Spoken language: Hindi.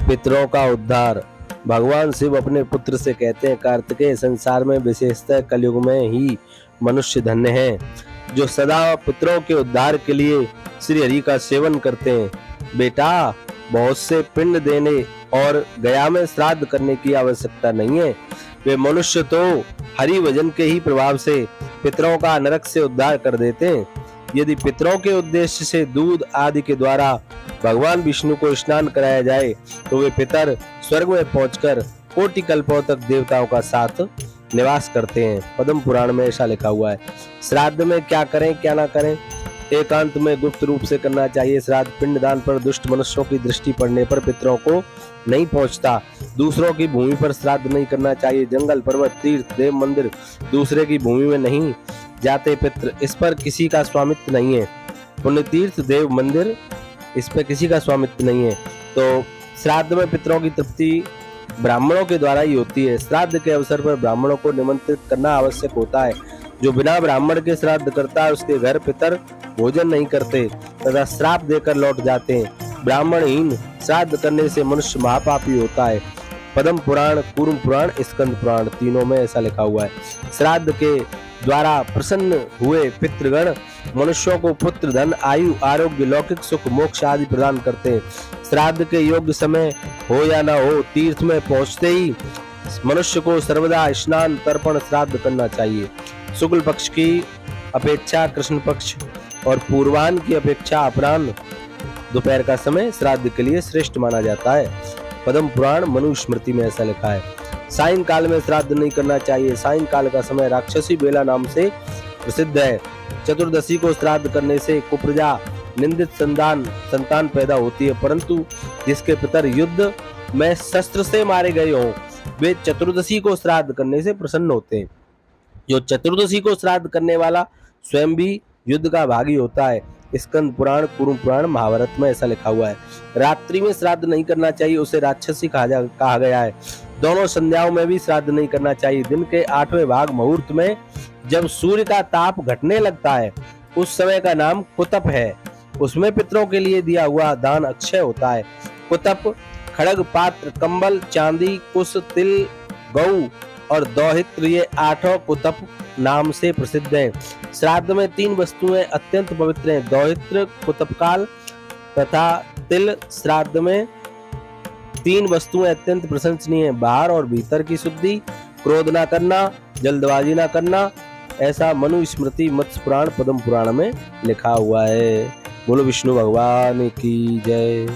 पितरों का उद्धार। भगवान शिव अपने पुत्र से कहते हैं, कार्तिकेय, संसार में विशेषतः कलयुग में ही मनुष्य धन्य है जो सदा पितरों के उद्धार के लिए श्री हरि का सेवन करते हैं। बेटा, बहुत से पिंड देने और गया में श्राद्ध करने की आवश्यकता नहीं है। वे मनुष्य तो हरि भजन के ही प्रभाव से पितरों का नरक से उद्धार कर देते हैं। यदि पितरों के उद्देश्य से दूध आदि के द्वारा भगवान विष्णु को स्नान कराया जाए तो वे पितर स्वर्ग में पहुंचकर कोटि कल्पों तक देवताओं का साथ निवास करते हैं। पद्म पुराण में ऐसा लिखा हुआ है। श्राद्ध में क्या करें क्या ना करें, एकांत में गुप्त रूप से करना चाहिए। श्राद्ध पिंडदान पर दुष्ट मनुष्यों की दृष्टि पड़ने पर पितरों को नहीं पहुंचता। दूसरों की भूमि पर श्राद्ध नहीं करना चाहिए। जंगल, पर्वत, तीर्थ, देव मंदिर, दूसरे की भूमि में नहीं जाते पितर, इस पर किसी का स्वामित्व नहीं है। पुण्य तीर्थ, देव मंदिर, इस पर किसी का स्वामित्व नहीं है। तो श्राद्ध में पितरों की तृप्ति ब्राह्मणों के द्वारा ही होती है। श्राद्ध के अवसर पर ब्राह्मणों को निमंत्रित करना आवश्यक होता है। जो बिना ब्राह्मण के श्राद्ध करता है उसके घर पितर भोजन नहीं करते तथा श्राप देकर लौट जाते हैं। ब्राह्मणहीन श्राद्ध करने से मनुष्य महापापी होता है। पद्म पुराण, कूर्म पुराण, स्कंद पुराण, तीनों में ऐसा लिखा हुआ है। श्राद्ध के द्वारा प्रसन्न हुए पितृगण मनुष्यों को पुत्र, धन, आयु, आरोग्य, लौकिक सुख, मोक्ष आदि प्रदान करते हैं। श्राद्ध के योग्य समय हो या न हो, तीर्थ में पहुंचते ही मनुष्य को सर्वदा स्नान, तर्पण, श्राद्ध करना चाहिए। शुक्ल पक्ष की अपेक्षा कृष्ण पक्ष और पूर्वाह्न की अपेक्षा अपराह्न, दोपहर का समय श्राद्ध के लिए श्रेष्ठ माना जाता है। पद्म पुराण, मनुस्मृति में ऐसा लिखा है। सायंकाल में श्राद्ध नहीं करना चाहिए। सायंकाल का समय राक्षसी बेला नाम से प्रसिद्ध है। चतुर्दशी को श्राद्ध करने से कुप्रजा, निंदित संतान पैदा होती है, परंतु जिसके पितर युद्ध में शस्त्र से मारे गए हों वे चतुर्दशी को श्राद्ध करने से प्रसन्न होते हैं। जो चतुर्दशी को श्राद्ध करने वाला स्वयं भी युद्ध का भागी होता है। स्कंद पुराण, कूर्म पुराण, महाभारत में ऐसा लिखा हुआ है। रात्रि में श्राद्ध नहीं करना चाहिए, उसे राक्षसी कहा गया है। दोनों संध्याओं में भी श्राद्ध नहीं करना चाहिए। दिन के 8वें भाग मुहूर्त में जब सूर्य का ताप घटने लगता है उस समय का नाम कुतप है। उसमें पितरों के लिए दिया हुआ दान अक्षय होता है। कुतप, खड़ग, पात्र, कंबल, चांदी, कुश, तिल, गऊ और दौहित्र, ये 8 कुतप नाम से प्रसिद्ध हैं। श्राद्ध में 3 वस्तुएं अत्यंत पवित्र हैं। दौहित्र, कुतपकाल तथा तिल। श्राद्ध में 3 वस्तुएं अत्यंत प्रशंसनीय हैं। बाहर और भीतर की शुद्धि, क्रोध ना करना, जल्दबाजी ना करना, ऐसा मनुस्मृति, मत्स्य पुराण, पद्म पुराण में लिखा हुआ है। बोलो विष्णु भगवान की जय।